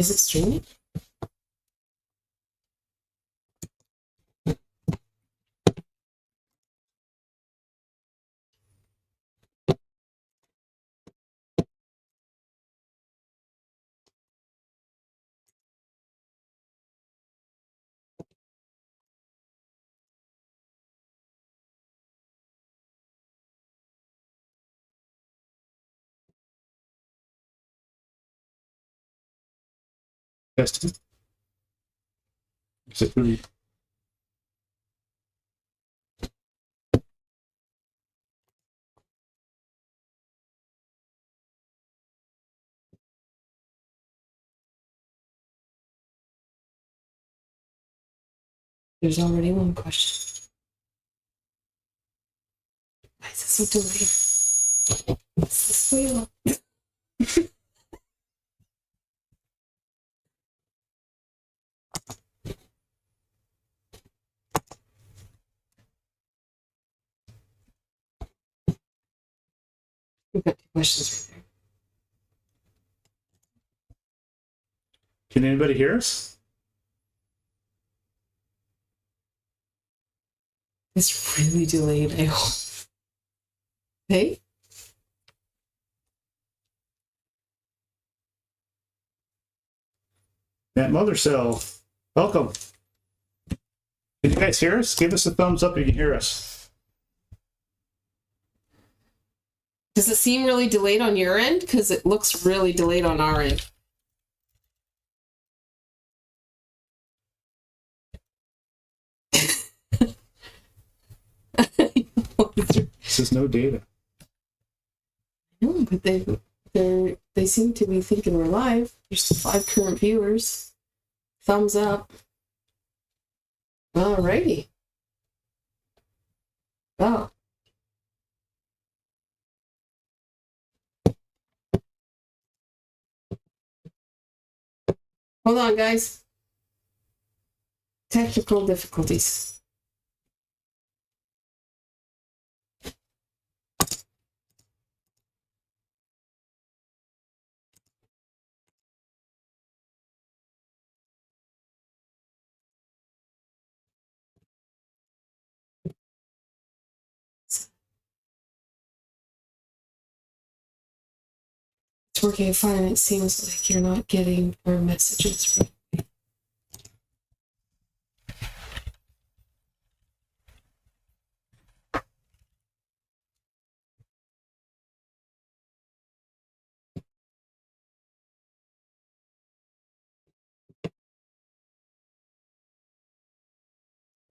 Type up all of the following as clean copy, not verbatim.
Is it streaming? Testing. Is it really? There's already one question. Why is it so delayed? It's this wheel. We've got 2 questions right there. Can anybody hear us? It's really delayed, I hope. Hey? That mother cell. Welcome. Can you guys hear us? Give us a thumbs up if you can hear us. Does it seem really delayed on your end? Because it looks really delayed on our end. This is no data. No, but they seem to be thinking we're live. There's 5 current viewers. Thumbs up. Alrighty. Oh. Hold on, guys. Technical difficulties. It's working fine. It seems like you're not getting our messages right.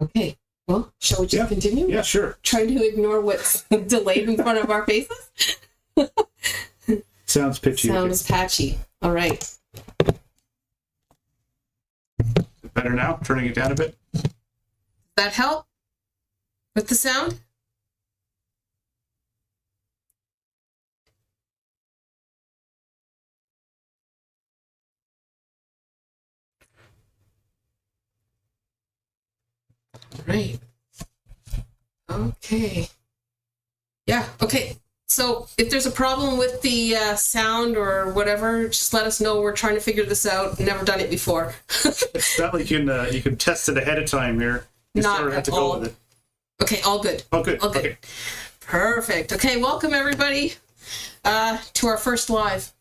Okay, well, shall we just continue? Yeah, sure. Trying to ignore what's delayed in front of our faces? Sounds pitchy. Sounds patchy. All right. Better now? Turning it down a bit? Does that help with the sound? Right. Okay. Yeah, okay. So if there's a problem with the sound or whatever, just let us know. We're trying to figure this out. Never done it before. It's not like you can test it ahead of time here. You Not sort of have to at all. go with it. Okay, all good. Oh, good. All good. Okay. Perfect. Okay, welcome everybody to our first live.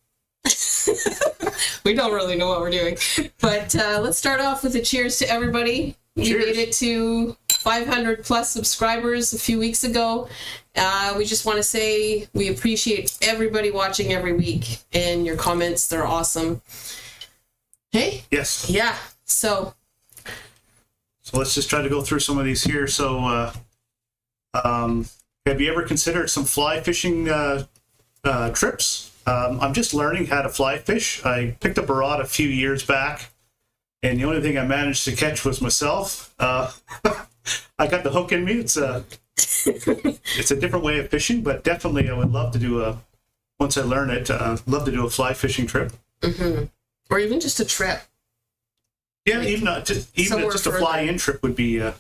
We don't really know what we're doing, but let's start off with a cheers to everybody. We made it to 500 plus subscribers a few weeks ago. We just want to say we appreciate everybody watching every week, and your comments, they're awesome. Hey? Yes. Yeah. So let's just try to go through some of these here. So have you ever considered some fly fishing trips? I'm just learning how to fly fish. I picked up a rod a few years back, and the only thing I managed to catch was myself. I got the hook in me. It's a different way of fishing, but definitely I would love to do once I learn it, love to do a fly fishing trip. Mm-hmm. Or even just a trip. Yeah, even just a fly-in trip would be well,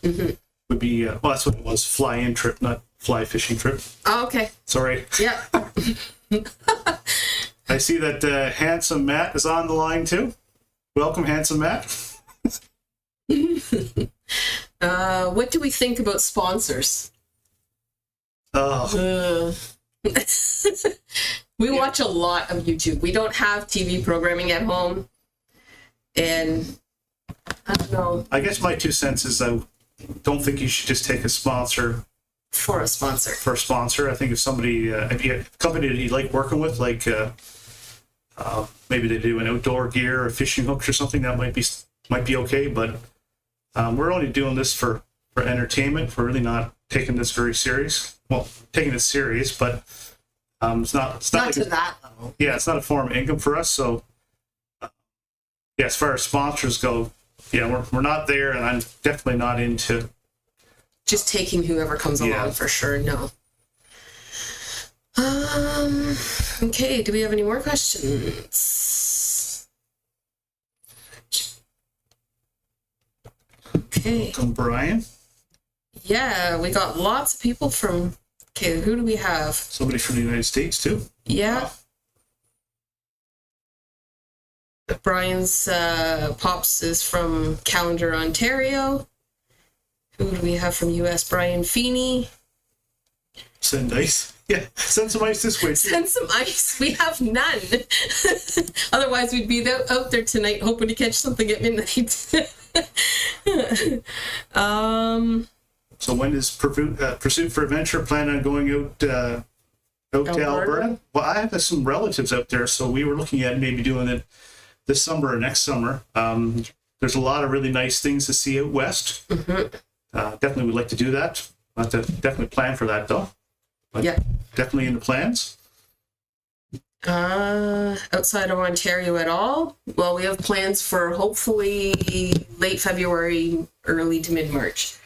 that's what it was, fly-in trip, not fly fishing trip. Oh, okay. Sorry. Yeah. I see that handsome Matt is on the line too. Welcome, handsome Matt. What do we think about sponsors? Oh, We watch a lot of YouTube. We don't have TV programming at home. And I don't know, I guess my 2 cents is I don't think you should just take a sponsor for a sponsor. for a sponsor. I think if somebody, if you have a company that you like working with, like maybe they do an outdoor gear or fishing hooks or something, that might be okay. But we're only doing this for entertainment. We're really not taking this very serious. Well, taking it serious, but it's not Not like to that level. yeah, it's not a form of income for us. So yeah, as far as sponsors go, yeah, we're not there, and I'm definitely not into. Just taking whoever comes along Yeah. for sure. No. Okay. Do we have any more questions? Okay. Welcome, Brian. Yeah, we got lots of people from. Okay, who do we have? Somebody from the United States too. Yeah. Brian's pops is from Callender, Ontario. Who do we have from US? Brian Feeney. Send ice. Yeah, send some ice this way. Send some ice. We have none. Otherwise, we'd be out there tonight hoping to catch something at midnight. So when is Pursuit for Adventure plan on going out to Alberta? Well, I have some relatives out there, so we were looking at maybe doing it this summer or next summer. There's a lot of really nice things to see out west. Mm-hmm. Definitely would like to do that. I'll have to definitely plan for that though. But Yeah. definitely in the plans. Outside of Ontario at all? Well, we have plans for hopefully late February, early to mid-March.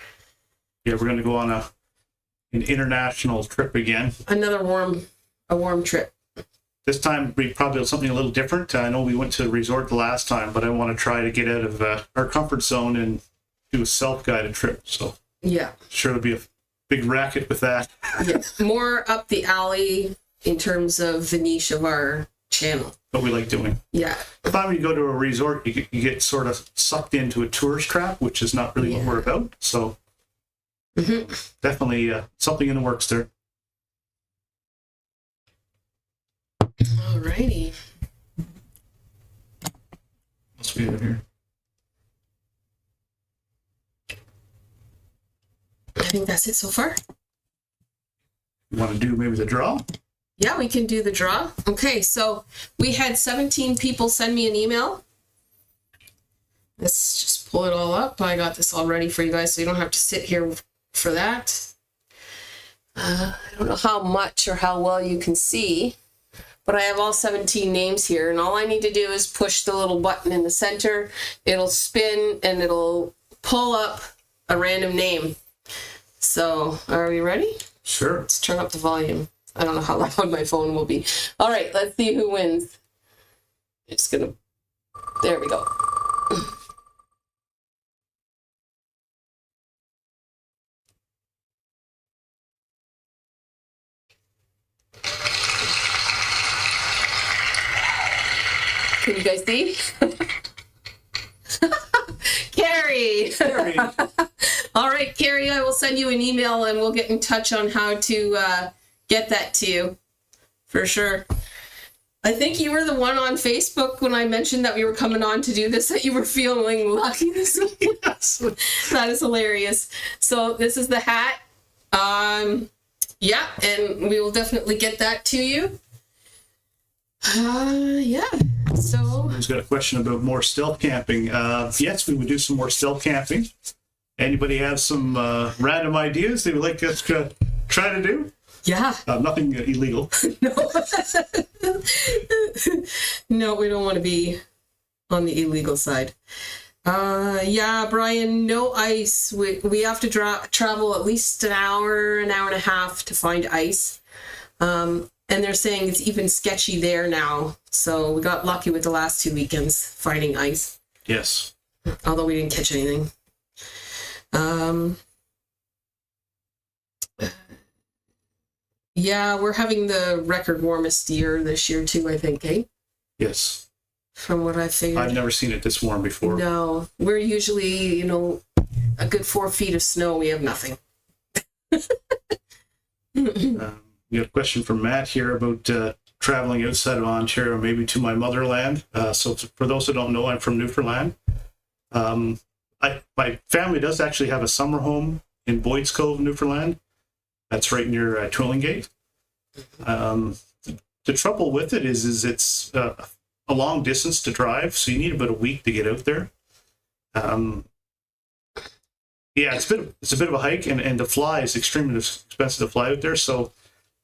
Yeah, we're going to go on an international trip again. Another warm trip. This time we probably something a little different. I know we went to a resort the last time, but I want to try to get out of our comfort zone and do a self-guided trip. So Yeah. sure it'll be a big racket with that. Yeah. More up the alley in terms of the niche of our channel. What we like doing. Yeah. The time you go to a resort, you get sort of sucked into a tourist trap, which is not really what we're about. So definitely something in the works there. Alrighty. What's we have here? I think that's it so far. You want to do maybe the draw? Yeah, we can do the draw. Okay, so we had 17 people send me an email. Let's just pull it all up. I got this all ready for you guys, so you don't have to sit here for that. I don't know how much or how well you can see, but I have all 17 names here, and all I need to do is push the little button in the center. It'll spin, and it'll pull up a random name. So, are we ready? Sure. Let's turn up the volume. I don't know how loud my phone will be. All right, let's see who wins. It's gonna. There we go. Can you guys see? Carrie. Carrie. All right, Carrie, I will send you an email and we'll get in touch on how to get that to you. For sure. I think you were the one on Facebook when I mentioned that we were coming on to do this, that you were feeling lucky this week. Yes. That is hilarious. So this is the hat. Yeah, and we will definitely get that to you. Yeah. So Who's got a question about more stealth camping? Yes, we would do some more stealth camping. Anybody have some random ideas they would like us to try to do? yeah. Nothing illegal. No. No, we don't want to be on the illegal side. Yeah, Brian, no ice. We have to travel at least an hour and a half to find ice. And they're saying it's even sketchy there now. So we got lucky with the last 2 weekends finding ice. Yes. Although we didn't catch anything. Yeah, we're having the record warmest year this year too, I think, eh? Yes. from what I figured. I've never seen it this warm before. No, we're usually, a good 4 feet of snow. We have nothing. We have a question from Matt here about traveling outside of Ontario, maybe to my motherland. So for those who don't know, I'm from Newfoundland. My family does actually have a summer home in Boyd's Cove, Newfoundland. That's right near Twillingate. The trouble with it is it's a long distance to drive, so you need about a week to get out there. Yeah, it's a bit of a hike, and to fly is extremely expensive to fly out there. So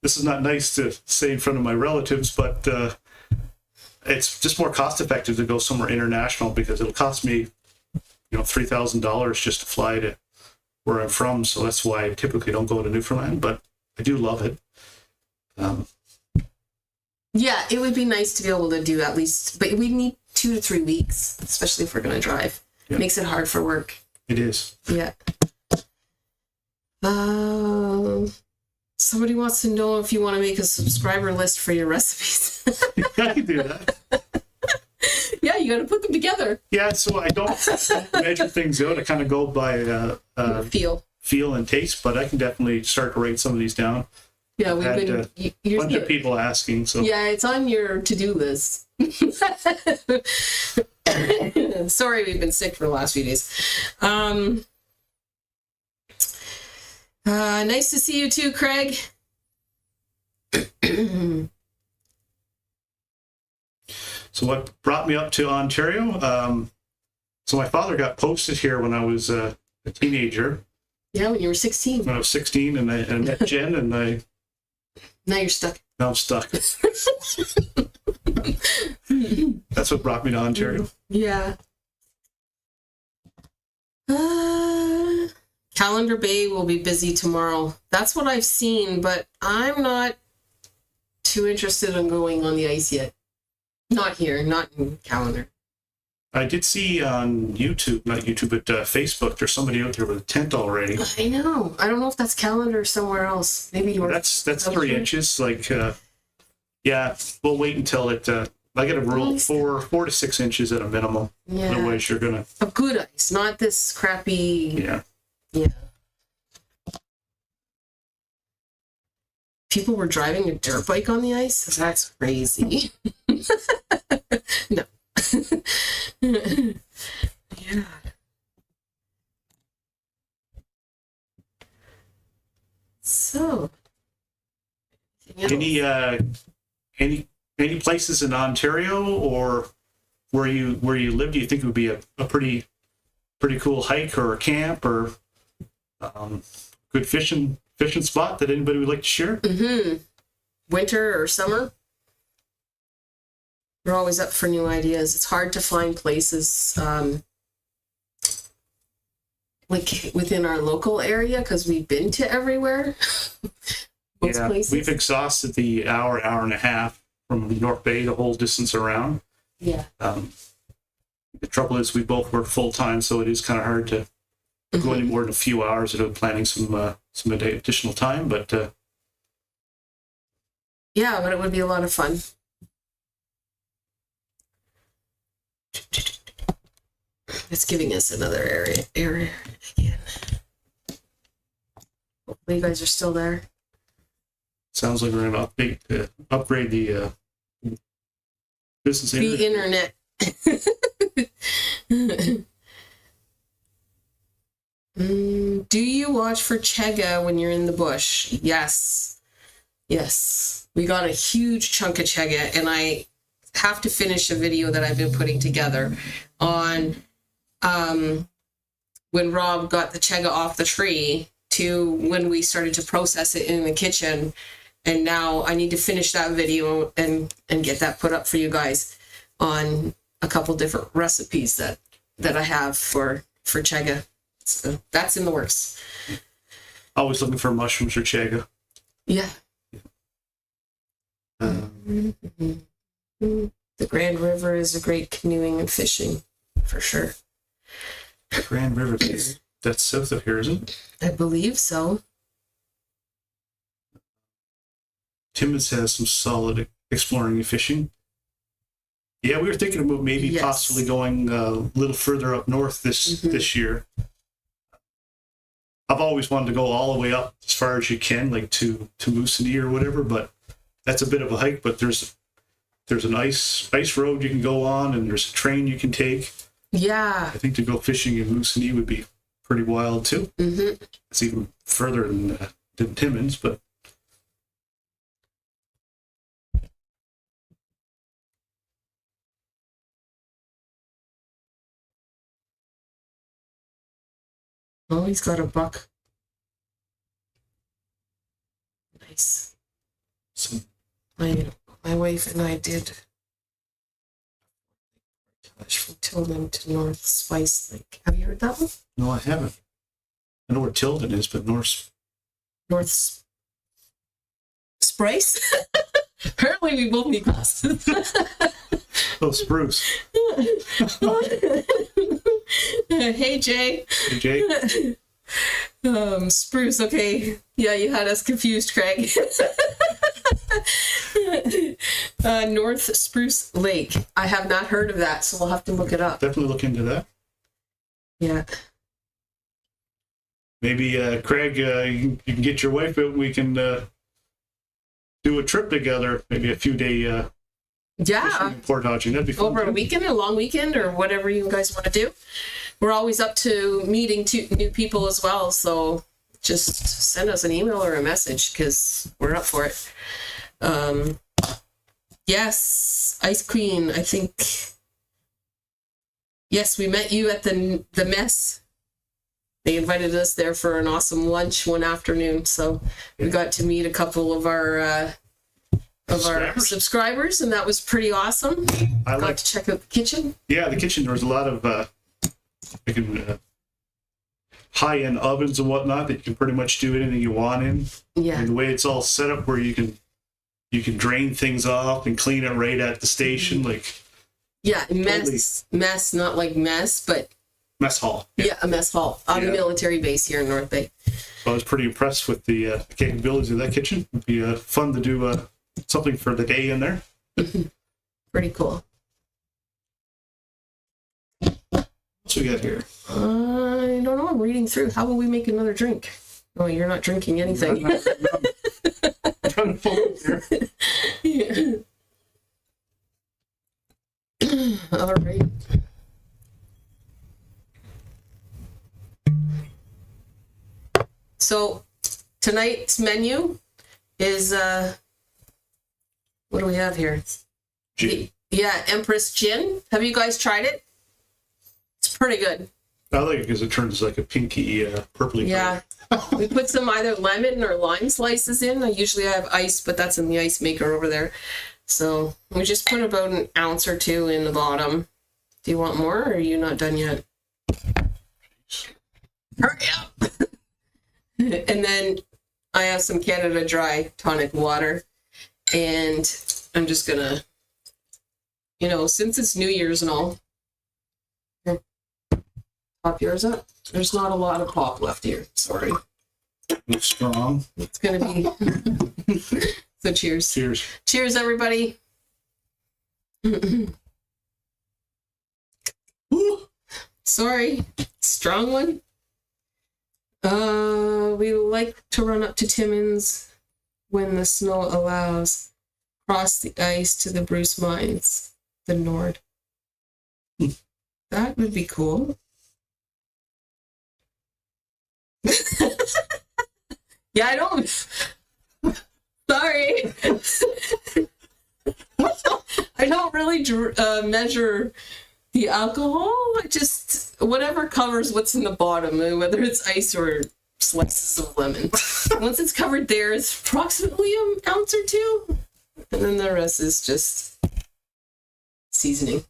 this is not nice to say in front of my relatives, but it's just more cost effective to go somewhere international, because it'll cost me, $3,000 just to fly to where I'm from. So that's why I typically don't go to Newfoundland, but I do love it. Yeah, it would be nice to be able to do at least, but we need 2 to 3 weeks, especially if we're going to drive. Yeah. It makes it hard for work. It is. Yeah. Somebody wants to know if you want to make a subscriber list for your recipes. I can do that. Yeah, you got to put them together. Yeah, so I don't measure things out. I kind of go by feel and taste, but I can definitely start to write some of these down. Yeah, we've had a bunch of people asking. So yeah, it's on your to-do list. Sorry, we've been sick for the last few days. Nice to see you too, Craig. So what brought me up to Ontario? So my father got posted here when I was a teenager. Yeah, when you were 16. When I was 16, and I met Jen, and now you're stuck. Now I'm stuck. That's what brought me to Ontario. Yeah. Calendar Bay will be busy tomorrow. That's what I've seen, but I'm not too interested in going on the ice yet. Not here, not in Calendar. I did see on YouTube, not YouTube, but Facebook, there's somebody out there with a tent already. I know. I don't know if that's Calendar or somewhere else. Maybe you're. That's 3 inches. Yeah, we'll wait until it. I get a rule 4 to 6 inches at a minimum. Yeah. Otherwise, you're gonna. A good ice, not this crappy. Yeah. Yeah. People were driving a dirt bike on the ice? That's crazy. No. Yeah. So, any places in Ontario or where you live, do you think it would be a pretty cool hike or a camp or good fishing spot that anybody would like to share? Mm-hmm. Winter or summer? We're always up for new ideas. It's hard to find places like within our local area because we've been to everywhere. Yeah, places. We've exhausted the hour and a half from North Bay, the whole distance around. Yeah. The trouble is we both work full time, so it is kind of hard to go any more than a few hours without planning some additional time. But yeah, but it would be a lot of fun. It's giving us another error again. Hopefully you guys are still there. sounds like we're going to upgrade the business internet. Do you watch for chega when you're in the bush? Yes. We got a huge chunk of chega, and I have to finish a video that I've been putting together on when Rob got the chega off the tree to when we started to process it in the kitchen. And now I need to finish that video and get that put up for you guys on a couple different recipes that I have for chega. So that's in the works. Always looking for mushrooms or chega. Yeah. The Grand River is a great canoeing and fishing, for sure. The Grand River, that's south of here, isn't it? I believe so. Timmins has some solid exploring and fishing. Yeah, we were thinking about maybe Yes. possibly going a little further up north this year. I've always wanted to go all the way up as far as you can, like to Moosonee or whatever, but that's a bit of a hike. But there's an ice road you can go on, and there's a train you can take. Yeah. I think to go fishing in Moosonee would be pretty wild too. Mm-hmm. It's even further than Timmins, but Oh, he's got a buck. Nice. some, My wife and I did from Tilden to North Spice Lake. Have you heard that one? no, I haven't. I know where Tilden is, but North. North Spice? Apparently we both need glasses. Oh, Spruce. Hey, Jay. Hey, Jay. Spruce, okay. Yeah, you had us confused, Craig. North Spruce Lake. I have not heard of that, so we'll have to look it up. Definitely look into that. Yeah. Maybe, Craig, you can get your wife out and we can do a trip together. Maybe a few day Yeah. fishing and portaging. That'd be fun. Over a too. weekend, a long weekend, or whatever you guys want to do. We're always up to meeting new people as well, so just send us an email or a message because we're up for it. Yes, Ice Queen, I think. Yes, we met you at the mess. They invited us there for an awesome lunch one afternoon, so we got to meet a couple of our subscribers, and that was pretty awesome. I Got like. to check out the kitchen. Yeah, the kitchen. There was a lot of high-end ovens and whatnot that you can pretty much do anything you want in. Yeah. And the way it's all set up, where you can drain things off and clean it right at the station, like Yeah, mess, not like mess, but mess hall. yeah, a mess hall on Yeah. a military base here in North Bay. I was pretty impressed with the capabilities of that kitchen. It'd be fun to do something for the day in there. Pretty cool. What's we got here? I don't know. I'm reading through. How will we make another drink? Oh, you're not drinking anything. I'm trying to pull it here. All right. So tonight's menu is what do we have here? Gin. Yeah, Empress Gin. Have you guys tried it? It's pretty good. I like it because it turns like a pinky, purpley. Yeah. We put some either lemon or lime slices in. I usually have ice, but that's in the ice maker over there. So we just put about an ounce or two in the bottom. Do you want more, or are you not done yet? Hurry up! And then I have some Canada Dry tonic water. And I'm just gonna, since it's New Year's and all, here, pop yours up. There's not a lot of pop left here. Sorry. It's strong. It's gonna be. So cheers. Cheers. Cheers, everybody. Sorry, strong one. We like to run up to Timmins when the snow allows. Cross the ice to the Bruce Mines, the Nord. That would be cool. Yeah, I don't. Sorry. I don't really measure the alcohol. I just, whatever covers what's in the bottom, whether it's ice or slices of lemon. Once it's covered there, it's approximately an ounce or two. And then the rest is just seasoning.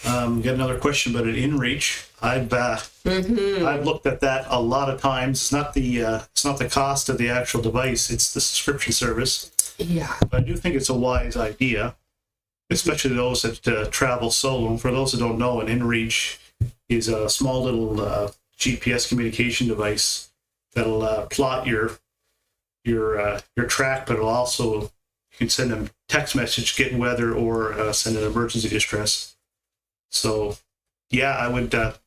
Got another question about an InReach. I've looked at that a lot of times. It's not the cost of the actual device; it's the subscription service. Yeah. But I do think it's a wise idea, especially those that travel solo. And for those that don't know, an InReach is a small little GPS communication device that'll plot your track, but it'll also, you can send them text message, get weather, or send an emergency distress. So, yeah, I'd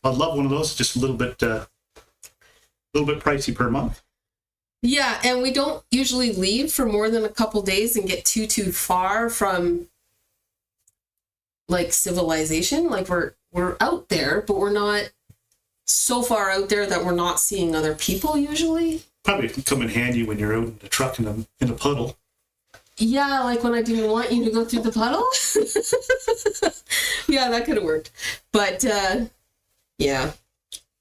love one of those. Just a little bit pricey per month. Yeah, and we don't usually leave for more than a couple days and get too far from like civilization. Like we're out there, but we're not so far out there that we're not seeing other people usually. Probably come in handy when you're out in the truck in a puddle. Yeah, like when I didn't want you to go through the puddle. Yeah, that could have worked. But yeah,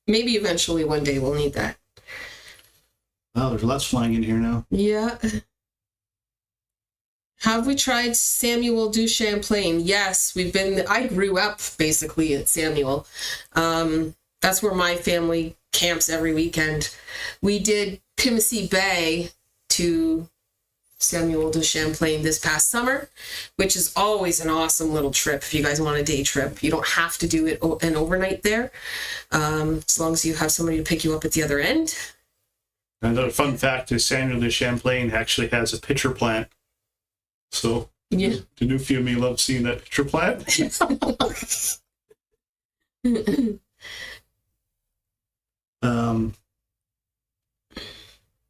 maybe eventually one day we'll need that. Wow, there's lots flying in here now. Yeah. Have we tried Samuel du Champlain? Yes, I grew up basically at Samuel. That's where my family camps every weekend. We did Pimsey Bay to Samuel du Champlain this past summer, which is always an awesome little trip if you guys want a day trip. You don't have to do it an overnight there, as long as you have somebody to pick you up at the other end. Another fun fact is Samuel de Champlain actually has a pitcher plant. So yeah, the new few of me love seeing that pitcher plant.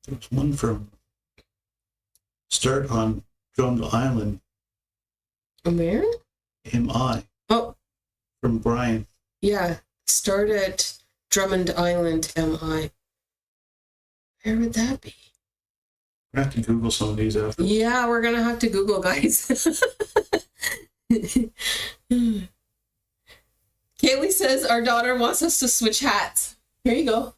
There's one from Start on Drummond Island. Where? MI. Oh, from Brian. Yeah, start at Drummond Island, MI. Where would that be? I have to Google some of these after. Yeah, we're gonna have to Google, guys. Kaylee says our daughter wants us to switch hats. Here you go.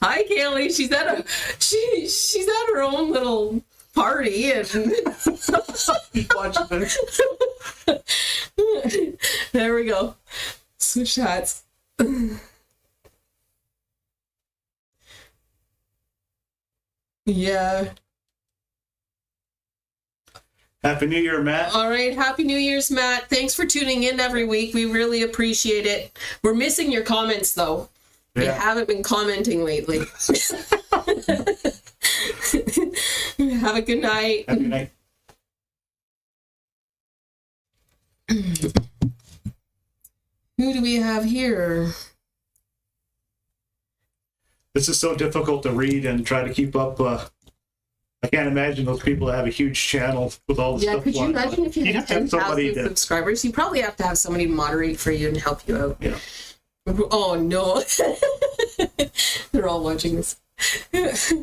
Hi, Kaylee. She's at her own little party and watching this. There we go. Switch hats. Yeah. Happy New Year, Matt. All right. Happy New Year's, Matt. Thanks for tuning in every week. We really appreciate it. We're missing your comments, though. Yeah. You haven't been commenting lately. Have a good night. Have a good night. Who do we have here? This is so difficult to read and try to keep up. I can't imagine those people that have a huge channel with all the stuff. Yeah, could you imagine if you had 10,000 subscribers? You probably have to have somebody moderate for you and help you out. Yeah. Oh, no. They're all watching this. What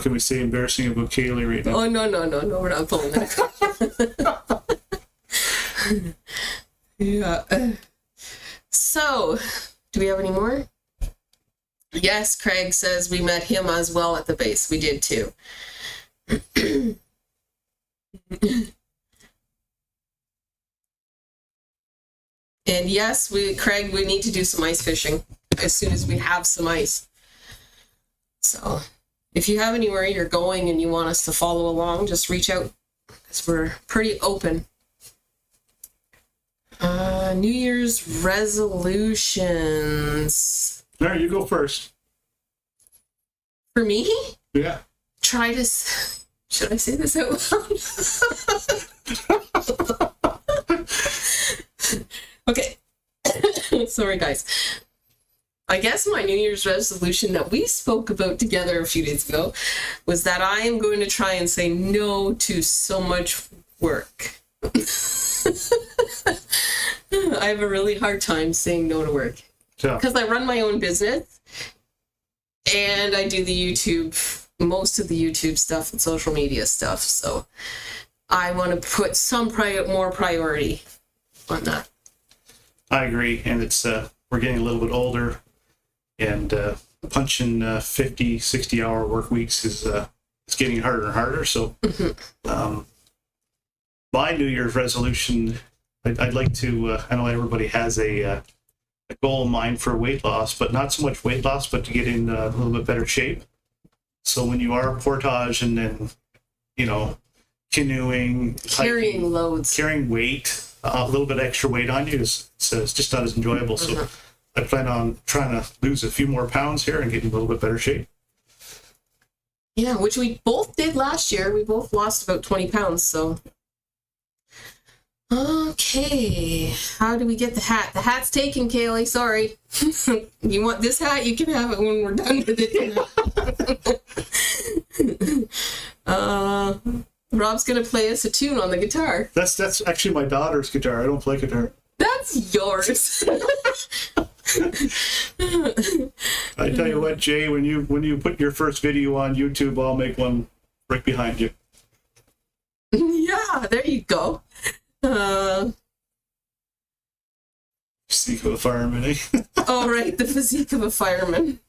can we say embarrassing about Kaylee right now? Oh, no, we're not pulling that. Yeah. So, do we have any more? Yes, Craig says we met him as well at the base. We did too. And yes, Craig, we need to do some ice fishing as soon as we have some ice. So if you have anywhere you're going and you want us to follow along, just reach out because we're pretty open. New Year's resolutions. All right, you go first. For me? Yeah. Should I say this out loud? Okay. Sorry, guys. I guess my New Year's resolution that we spoke about together a few days ago was that I am going to try and say no to so much work. I have a really hard time saying no to work. Because I run my own business and I do most of the YouTube stuff and social media stuff. So I want to put some more priority on that. I agree. And it's, we're getting a little bit older and punching 50, 60 hour work weeks is it's getting harder and harder. So my New Year's resolution, I'd like to, I know everybody has a goal in mind for weight loss, but not so much weight loss, but to get in a little bit better shape. So when you are portage and then, canoeing, carrying hiking, loads, carrying weight, a little bit extra weight on you it's just not as enjoyable. So I plan on trying to lose a few more pounds here and get in a little bit better shape. Yeah, which we both did last year. We both lost about 20 pounds, so. Okay, how do we get the hat? The hat's taken, Kaylee, sorry. You want this hat? You can have it when we're done with it. Rob's gonna play us a tune on the guitar. That's actually my daughter's guitar. I don't play guitar. That's yours. I tell you what, Jay, when you put your first video on YouTube, I'll make one right behind you. Yeah, there you go. Physique of a fireman, eh? Oh, right, the physique of a fireman.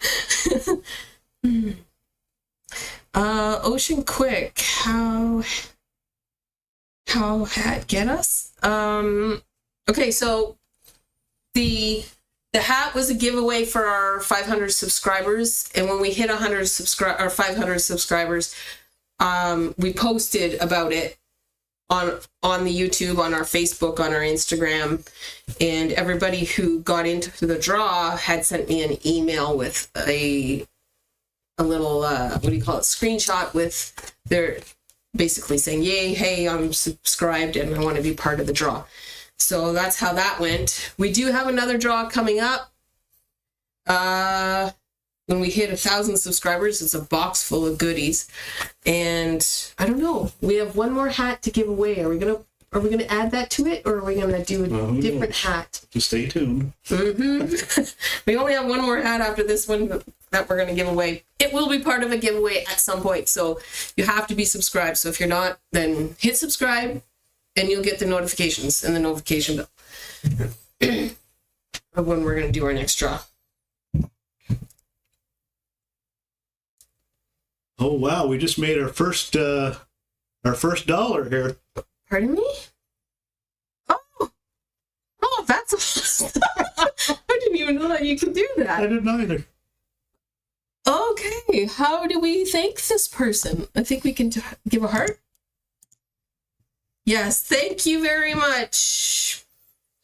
Ocean Quick, how hat get us? Okay, so the hat was a giveaway for our 500 subscribers, and when we hit 500 subscribers, we posted about it on the YouTube, on our Facebook, on our Instagram, and everybody who got into the draw had sent me an email with a little screenshot with their basically saying, yay, hey, I'm subscribed and I want to be part of the draw. So that's how that went. We do have another draw coming up. When we hit 1,000 subscribers, it's a box full of goodies. And I don't know, we have one more hat to give away. Are we gonna add that to it, or are we gonna do a different hat? Just stay tuned. We only have one more hat after this one that we're gonna give away. It will be part of a giveaway at some point, so you have to be subscribed. So if you're not, then hit subscribe and you'll get the notifications and the notification bell of when we're gonna do our next draw. Oh wow, we just made our first dollar here. Pardon me? Oh, that's awesome. I didn't even know that you could do I that. didn't either. Okay, how do we thank this person? I think we can give a heart. Yes, thank you very much.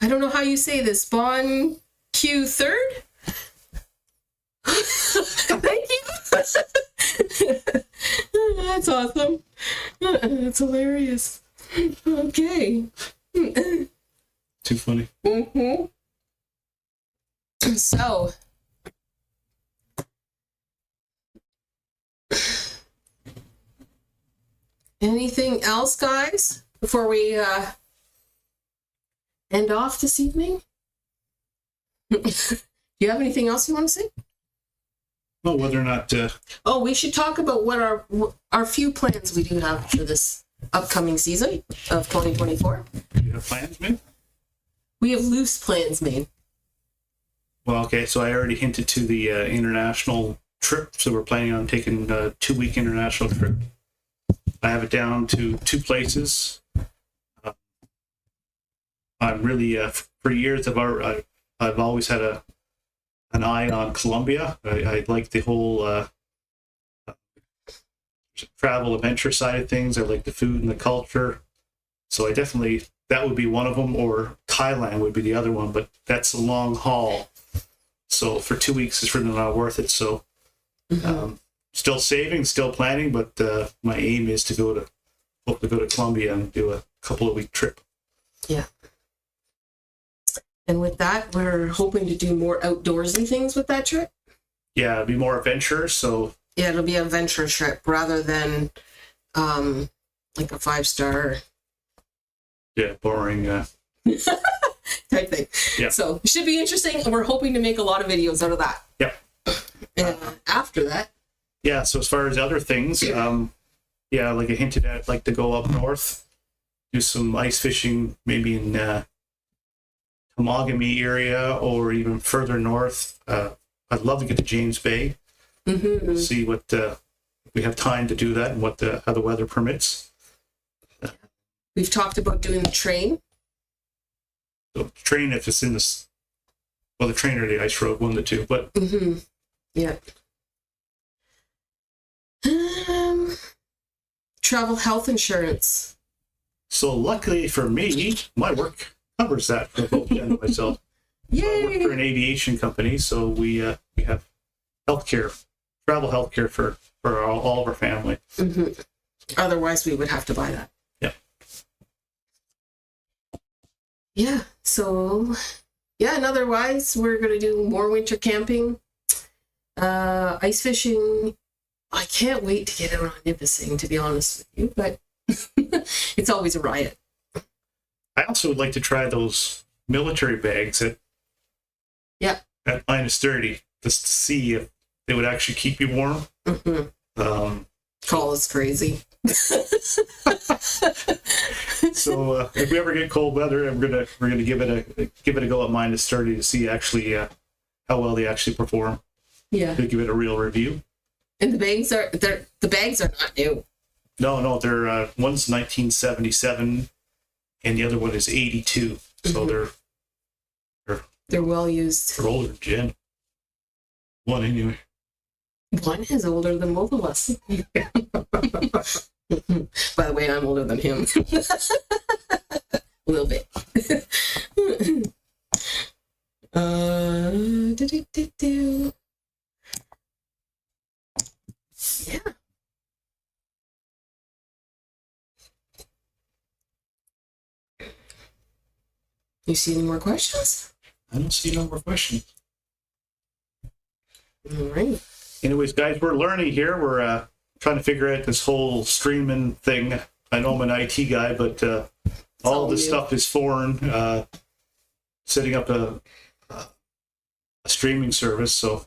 I don't know how you say this. Bon Q third? Thank you. That's awesome. That's hilarious. Okay. Too funny. Mm-hmm. So, anything else, guys, before we end off this evening? Do you have anything else you want to say? Well, whether or not Oh, we should talk about what our few plans we do have for this upcoming season of 2024. you have plans, man. We have loose plans made. Well, okay, so I already hinted to the international trip, so we're planning on taking a 2-week international trip. I have it down to 2 places. I'm really, for years, I've always had an eye on Colombia. I like the whole travel adventure side of things. I like the food and the culture. So I definitely, that would be one of them, or Thailand would be the other one, but that's a long haul. So for 2 weeks, it's really not worth it. So still saving, still planning, but my aim is to hope to go to Colombia and do a couple of week trip. Yeah. And with that, we're hoping to do more outdoorsy things with that trip. Yeah, it'd be more adventure. So Yeah, it'll be a venture trip rather than like a 5-star yeah, boring. type thing. Yeah. So it should be interesting, and we're hoping to make a lot of videos out of that. Yep. And after that, Yeah, so as far as other things, yeah, like I hinted at, I'd like to go up north, do some ice fishing, maybe in Tamagami area or even further north. I'd love to get to James Bay. We'll see what we have time to do that and how the weather permits. we've talked about doing the train. So train if it's in this, well, the train or the ice road, one of the two. But Yeah. Travel health insurance. so luckily for me, my work covers that for both Jen and myself. I work for Yay! an aviation company, so we have healthcare travel healthcare for all of our family. Mm-hmm. Otherwise, we would have to buy that. Yeah. Yeah. So, yeah, and otherwise, we're going to do more winter camping, ice fishing. I can't wait to get out on Nipissing, to be honest with you, but it's always a riot. I also would like to try those military bags at -30, just to see if they would actually keep you warm. Mm-hmm. Call us crazy. So if we ever get cold weather, we're gonna give it a go at -30 to see actually how well they actually perform. Yeah. To give it a real review. And the bags are not new. No, they're one's 1977, and the other one is 82. So they're well used. they're older than Jen. One anyway. One is older than both of us. By the way, I'm older than him. A little bit. Yeah. You see any more questions? I don't see no more questions. All right. Anyways, guys, we're learning here. We're trying to figure out this whole streaming thing. I know I'm an IT guy, but all this stuff is foreign. Setting up a streaming service, so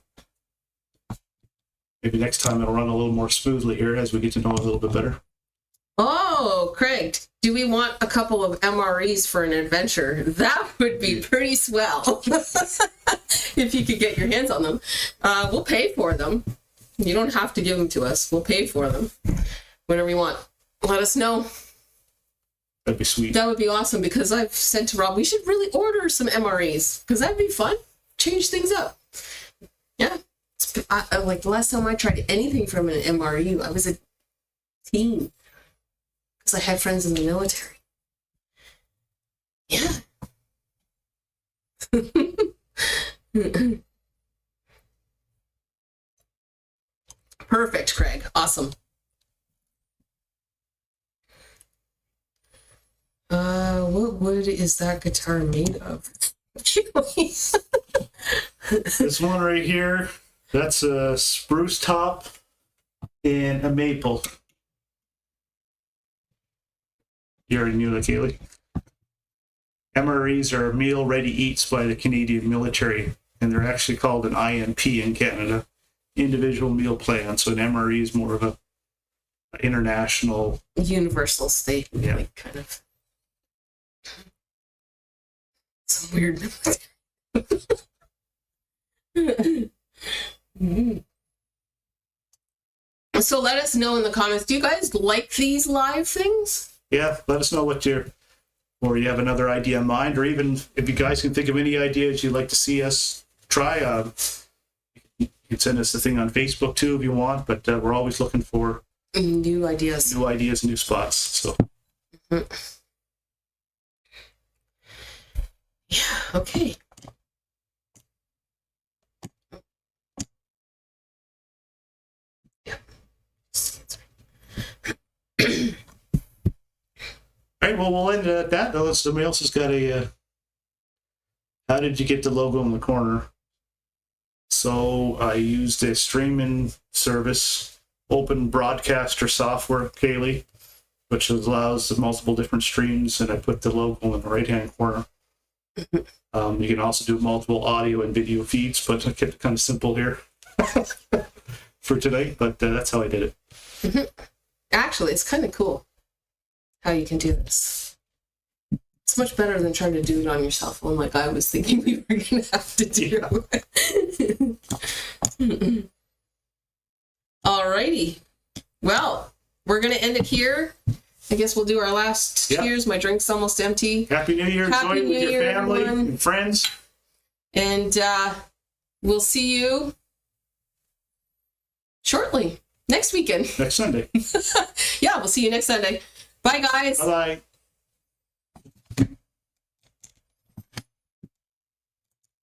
maybe next time it'll run a little more smoothly here as we get to know it a little bit better. Oh, Craig, do we want a couple of MREs for an adventure? That would be pretty swell. If you could get your hands on them. We'll pay for them. You don't have to give them to us. We'll pay for them. Whenever you want. Let us know. That'd be sweet. That would be awesome, because I've said to Rob, we should really order some MREs, because that'd be fun. Change things up. Yeah. Like the last time I tried anything from an MRE, I was a teen. Because I had friends in the military. Yeah. Perfect, Craig. Awesome. What wood is that guitar made of? This one right here, that's a spruce top and a maple. You already knew that, Kaylee. MREs are meal ready eats by the Canadian military, and they're actually called an IMP in Canada, individual meal plan. So an MRE is more of a international, universal statement, yeah. Like kind of some weird. So let us know in the comments. Do you guys like these live things? Yeah, let us know what you have another idea in mind, or even if you guys can think of any ideas you'd like to see us try. You can send us the thing on Facebook too if you want, but we're always looking for new ideas, new spots. So yeah, okay. all right, well, we'll end it at that. Unless somebody else has got a how did you get the logo in the corner? So I used a streaming service, open broadcaster software, Kaylee, which allows multiple different streams, and I put the logo in the right-hand corner. You can also do multiple audio and video feeds, but I kept it kind of simple here for today, but that's how I did it. Actually, it's kind of cool how you can do this. It's much better than trying to do it on your cell phone like I was thinking we were going to have to do. Alrighty. Well, we're going to end it here. I guess we'll do our last cheers. My drink's almost empty. Happy New Year. Enjoy it with your family and friends. And we'll see you shortly. Next weekend. Next Sunday. Yeah, we'll see you next Sunday. Bye, guys. Bye-bye.